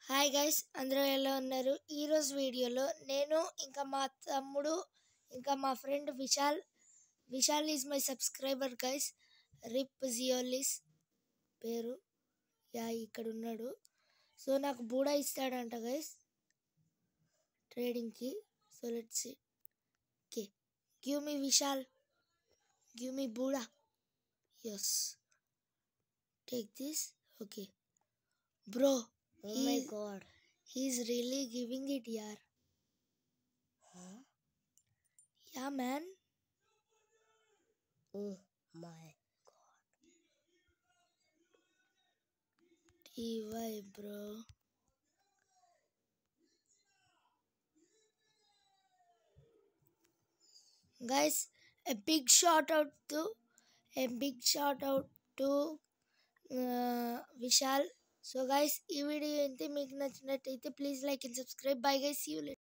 Hi guys, అందరూ ఎలా ఉన్నారు? ఈరోజు వీడియోలో నేను ఇంకా మా తమ్ముడు ఇంకా మా friend Vishal is my subscriber guys. రిప్ జియోలిస్ పేరు. ఇక్కడ ఉన్నాడు. సో నాకు బూడా ఇస్తాడంట గైస్ ట్రేడింగ్కి. So let's see. Okay, give me Vishal, give me బూడా. Yes, take this. Okay bro. Oh my god. He's really giving it, yaar. Huh? Yeah, man. Oh my god. TY, bro. Guys, a big shout out to Vishal. So guys, ఈ video అయితే మీకు నచ్చినట్టయితే please like and subscribe. Bye guys, see you later.